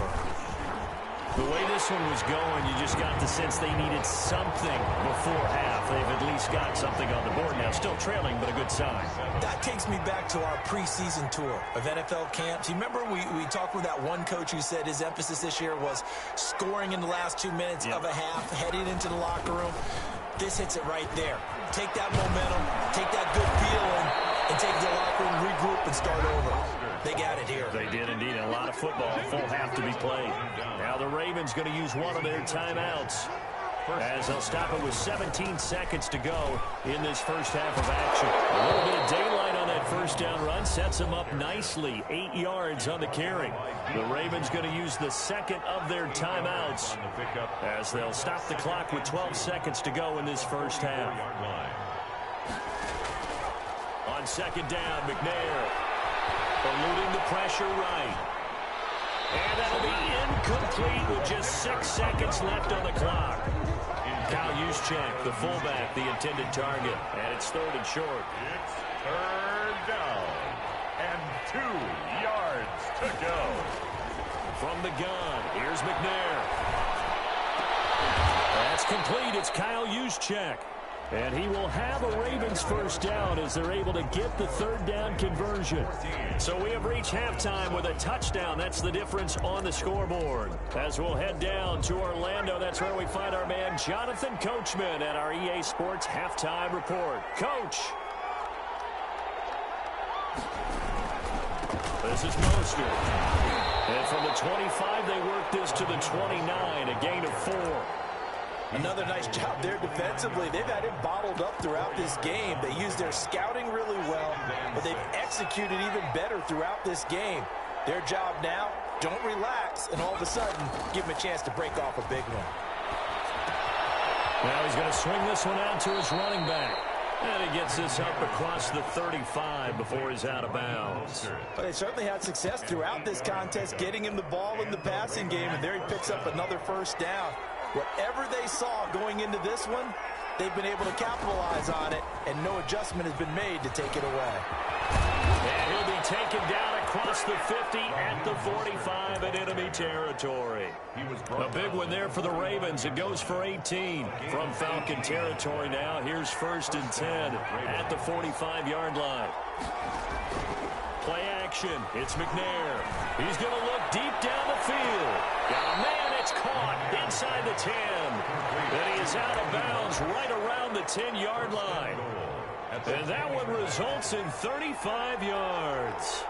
A: The way this one was going, you just got the sense they needed something before half. They've at least got something on the board now. Still trailing, but a good sign.
B: That takes me back to our preseason tour of NFL camps. You remember we talked with that one coach who said his emphasis this year was scoring in the last 2 minutes of a half, heading into the locker room. This hits it right there. Take that momentum, take that good feeling, and take the locker room, regroup, and start over. They got it here.
A: They did indeed. A lot of football, full half to be played. Now the Ravens going to use one of their timeouts as they'll stop it with 17 seconds to go in this first half of action. A little bit of daylight on that first down run sets them up nicely. 8 yards on the carry. The Ravens going to use the second of their timeouts as they'll stop the clock with 12 seconds to go in this first half. On 2nd down, McNair eluding the pressure right. And that'll be incomplete with just 6 seconds left on the clock. Kyle Juszczyk, the fullback, the intended target. And it's 3rd and short.
C: It's 3rd down. And 2 yards to go.
A: From the gun, here's McNair. That's complete. It's Kyle Juszczyk. And he will have a Ravens first down as they're able to get the 3rd down conversion. So we have reached halftime with a touchdown. That's the difference on the scoreboard. As we'll head down to Orlando, that's where we find our man Jonathan Coachman at our EA Sports Halftime Report. Coach. This is Mostert. And from the 25, they work this to the 29, a gain of 4.
B: Another nice job there defensively. They've had him bottled up throughout this game. They used their scouting really well, but they've executed even better throughout this game. Their job now, don't relax, and all of a sudden, give him a chance to break off a big one.
A: Now he's going to swing this one out to his running back. And he gets this up across the 35 before he's out of bounds.
B: But they certainly had success throughout this contest, getting him the ball in the passing game, and there he picks up another first down. Whatever they saw going into this one, they've been able to capitalize on it, and no adjustment has been made to take it away.
A: And he'll be taken down across the 50 at the 45 in enemy territory. A big one there for the Ravens. It goes for 18 from Falcon territory now. Here's 1st and 10 at the 45-yard line. Play action. It's McNair. He's going to look deep down the field. Got a man. It's caught inside the 10. And he is out of bounds right around the 10-yard line. And that one results in 35 yards.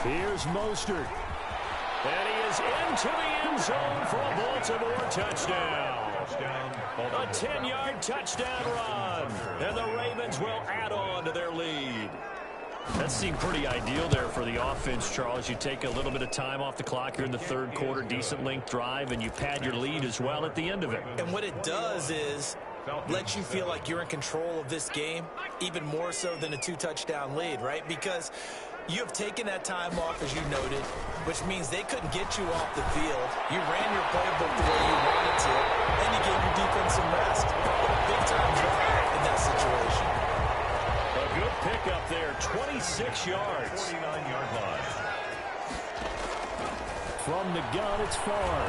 A: Here's Mostert. And he is into the end zone for a Baltimore touchdown. A 10-yard touchdown run. And the Ravens will add on to their lead. That seemed pretty ideal there for the offense, Charles. You take a little bit of time off the clock here in the third quarter, decent length drive, and you pad your lead as well at the end of it.
B: And what it does is lets you feel like you're in control of this game, even more so than a 2-touchdown lead, right? Because you have taken that time off, as you noted, which means they couldn't get you off the field. You ran your playbook the way you wanted to, and you gave your defense some rest. What a big-time drive in that situation.
A: A good pickup there, 26 yards.
C: 49-yard line.
A: From the gun, it's far.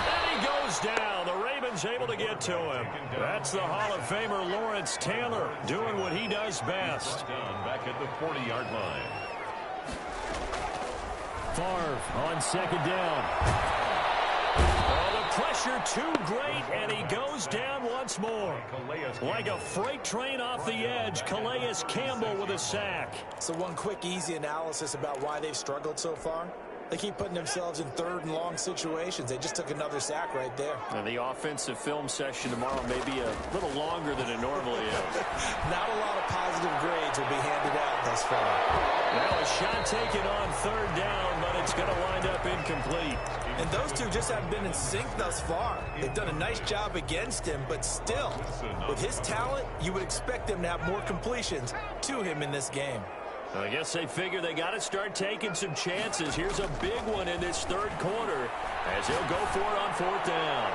A: And he goes down. The Ravens able to get to him. That's the Hall of Famer Lawrence Taylor doing what he does best.
C: Back at the 40-yard line.
A: Favre on second down. Oh, the pressure too great, and he goes down once more. Like a freight train off the edge, Calais Campbell with a sack.
B: So one quick, easy analysis about why they've struggled so far. They keep putting themselves in third and long situations. They just took another sack right there.
A: And the offensive film session tomorrow may be a little longer than it normally is.
B: Not a lot of positive grades will be handed out thus far.
A: Now a shot taken on third down, but it's going to wind up incomplete.
B: And those two just haven't been in sync thus far. They've done a nice job against him, but still, with his talent, you would expect them to have more completions to him in this game.
A: I guess they figure they got to start taking some chances. Here's a big one in this third quarter as he'll go for it on fourth down.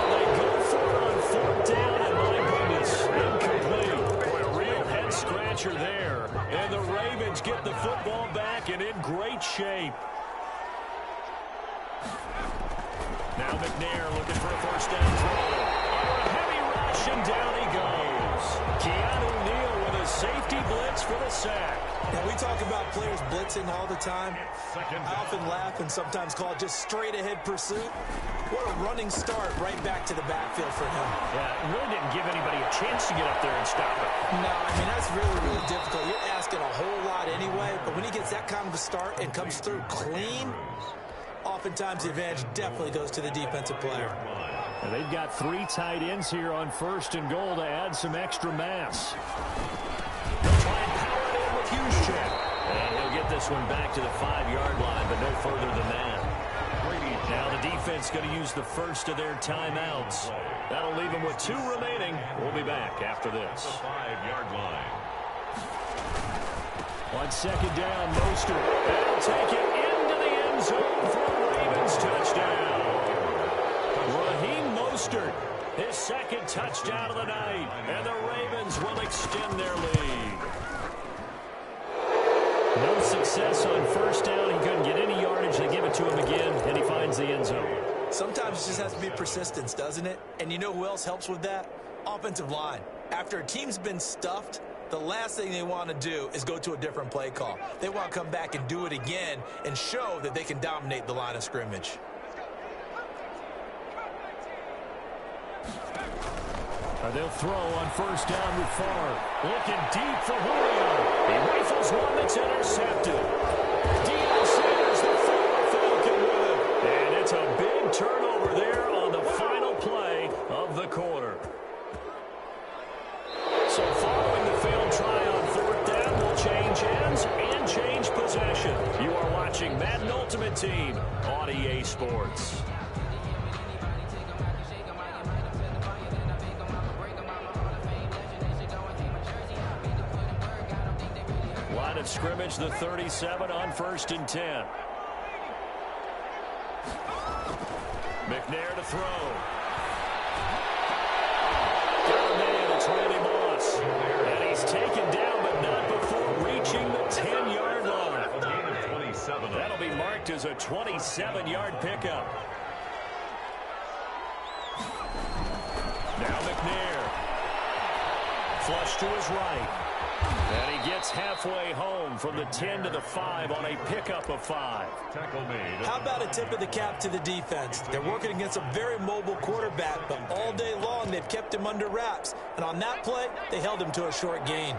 A: They go for it on fourth down, and my goodness, incomplete. Boy, a real head-scratcher there. And the Ravens get the football back and in great shape. Now McNair looking for a first down throw. Oh, a heavy rush, and down he goes. Keanu Neal with a safety blitz for the sack.
B: Now, we talk about players blitzing all the time. I often laugh and sometimes call it just straight-ahead pursuit. What a running start right back to the backfield for him.
A: Yeah, it really didn't give anybody a chance to get up there and stop it.
B: No, I mean, that's really, really difficult. You're asking a whole lot anyway, but when he gets that kind of a start and comes through clean, oftentimes the advantage definitely goes to the defensive player.
A: And they've got three tight ends here on first and goal to add some extra mass. They'll try and power it in with Juszczyk. And he'll get this one back to the 5-yard line, but no further than that. Now the defense going to use the first of their timeouts. That'll leave them with 2 remaining. We'll be back after this.
C: 5-yard line.
A: On second down, Mostert. They'll take it into the end zone for a Ravens touchdown. Raheem Mostert, his second touchdown of the night, and the Ravens will extend their lead. No success on first down. He couldn't get any yardage. They give it to him again, and he finds the end zone.
B: Sometimes it just has to be persistence, doesn't it? And you know who else helps with that? Offensive line. After a team's been stuffed, the last thing they want to do is go to a different play call. They want to come back and do it again and show that they can dominate the line of scrimmage.
A: They'll throw on first down with Favre. Looking deep for Julio. He rifles one that's intercepted. Deion Sanders, the former Falcon, with it. And it's a big turnover there on the final play of the quarter. So following the failed try on fourth down, will change ends and change possession. You are watching Madden Ultimate Team on EA Sports. Line of scrimmage, the 37 on first and 10. McNair to throw. Got a man, it's Randy Moss. And he's taken down, but not before reaching the 10-yard line. That'll be marked as a 27-yard pickup. Now McNair. Flush to his right. And he gets halfway home from the 10 to the 5 on a pickup of 5.
C: Tackle made.
B: How about a tip of the cap to the defense? They're working against a very mobile quarterback, but all day long they've kept him under wraps. And on that play, they held him to a short gain.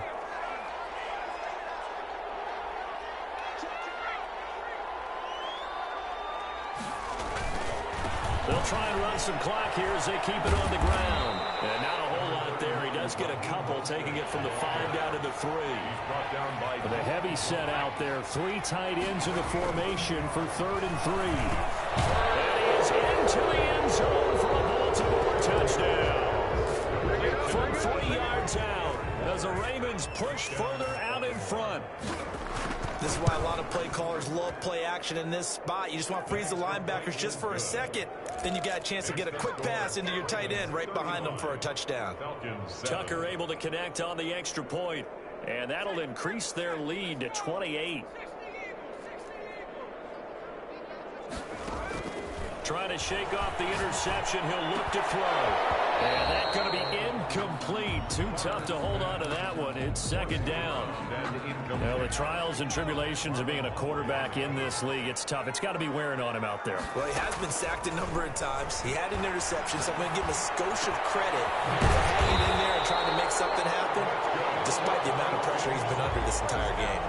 A: They'll try and run some clock here as they keep it on the ground. And not a whole lot there. He does get a couple, taking it from the 5 down to the 3.
C: Brought down by
A: With a heavy set out there. 3 tight ends in the formation for 3rd and 3. And he is into the end zone for a Baltimore touchdown. From 3 yards out as the Ravens push further out in front.
B: This is why a lot of play callers love play action in this spot. You just want to freeze the linebackers just for a second. Then you got a chance to get a quick pass into your tight end right behind them for a touchdown.
A: Tucker able to connect on the extra point. And that'll increase their lead to 28. Trying to shake off the interception. He'll look to throw. And that's going to be incomplete. Too tough to hold on to that one. It's 2nd down. Well, the trials and tribulations of being a quarterback in this league, it's tough. It's got to be wearing on him out there.
B: Well, he has been sacked a number of times. He had an interception, so I'm going to give him a skosh of credit for hanging in there and trying to make something happen, despite the amount of pressure he's been under this entire game.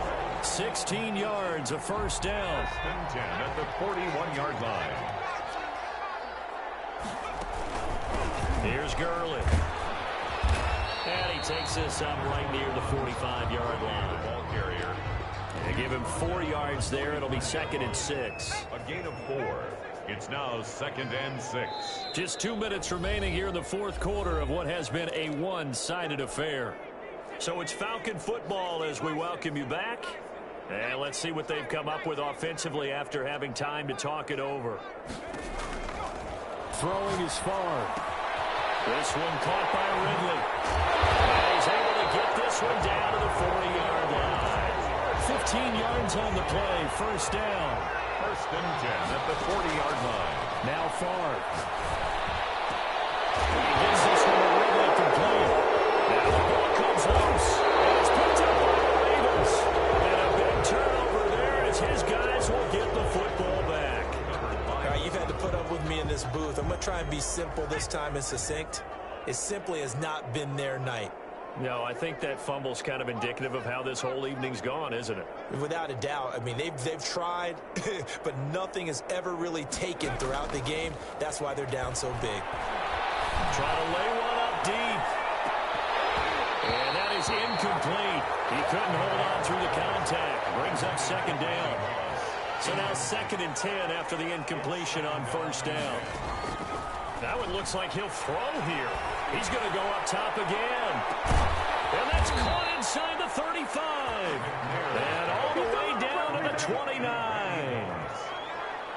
A: 16 yards, a 1st down.
C: 10 at the 41-yard line.
A: Here's Gurley. And he takes this up right near the 45-yard line.
C: Ball carrier.
A: They give him 4 yards there. It'll be 2nd and 6.
C: A gain of 4. It's now 2nd and 6.
A: Just 2 minutes remaining here in the 4th quarter of what has been a one-sided affair. So it's Falcon football as we welcome you back. And let's see what they've come up with offensively after having time to talk it over. Throwing is far. This one caught by Ridley. And he's able to get this one down to the 40-yard line. 15 yards on the play. 1st down.
C: 1st and 10 at the 40-yard line.
A: Now Favre. He gets this one to Ridley complete. Now the ball comes loose. It's picked up by the Ravens. And a big turnover there as his guys will get the football back.
B: All right, you've had to put up with me in this booth. I'm going to try and be simple this time and succinct. It simply has not been their night.
A: No, I think that fumble's kind of indicative of how this whole evening's gone, isn't it?
B: Without a doubt. I mean, they've tried, but nothing has ever really taken throughout the game. That's why they're down so big.
A: Trying to lay one up deep. And that is incomplete. He couldn't hold on through the contact. Brings up 2nd down. So now 2nd and 10 after the incompletion on 1st down. That one looks like he'll throw here. He's going to go up top again. And that's caught inside the 35. And all the way down to the 29.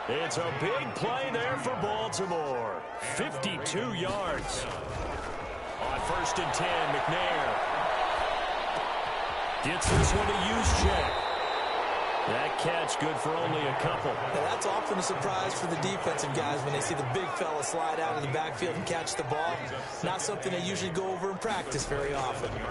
A: It's a big play there for Baltimore. 52 yards. On 1st and 10, McNair gets this one to Juszczyk. That catch good for only a couple.
B: Now that's often a surprise for the defensive guys when they see the big fella slide out of the backfield and catch the ball. Not something they usually go over in practice very often.
A: Nowhere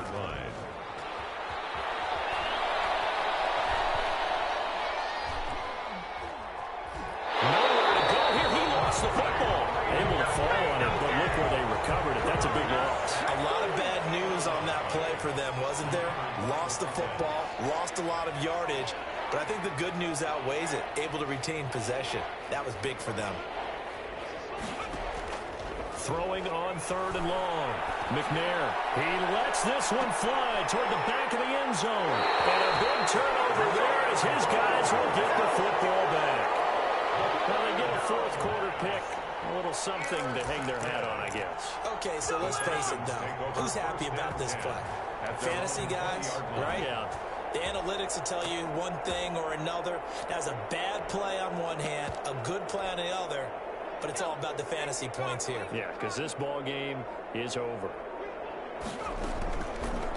A: to go here. He lost the football. Able to fall on it, but look where they recovered it. That's a big loss.
B: A lot of bad news on that play for them, wasn't there? Lost the football, lost a lot of yardage. But I think the good news outweighs it. Able to retain possession. That was big for them.
A: Throwing on 3rd and long. McNair. He lets this one fly toward the back of the end zone. And a big turnover there as his guys will get the football back. Well, they get a 4th quarter pick. A little something to hang their hat on, I guess.
B: Okay, so let's face it, though. Who's happy about this play? Fantasy guys, right?
A: Yeah.
B: The analytics will tell you one thing or another. That's a bad play on one hand, a good play on the other, but it's all about the fantasy points here.
A: Yeah, because this ball game is over.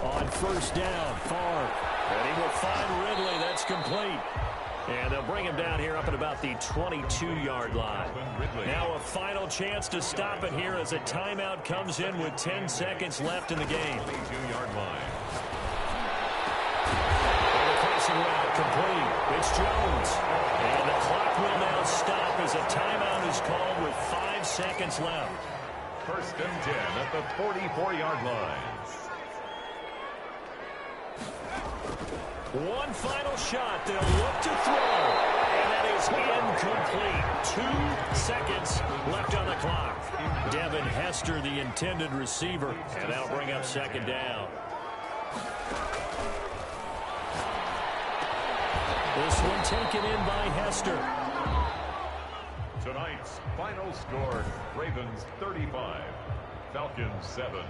A: On 1st down, Favre. And he will find Ridley. That's complete. And they'll bring him down here up at about the 22-yard line. Now a final chance to stop it here as a timeout comes in with 10 seconds left in the game.
C: 22-yard line.
A: Route complete. It's Jones. And the clock will now stop as a timeout is called with 5 seconds left.
C: 1st and 10 at the 44-yard line.
A: One final shot. They'll look to throw. And then he is incomplete. 2 seconds left on the clock. Devin Hester, the intended receiver, and that'll bring up second down. This one taken in by Hester.
C: Tonight's final score, Ravens 35, Falcons 7.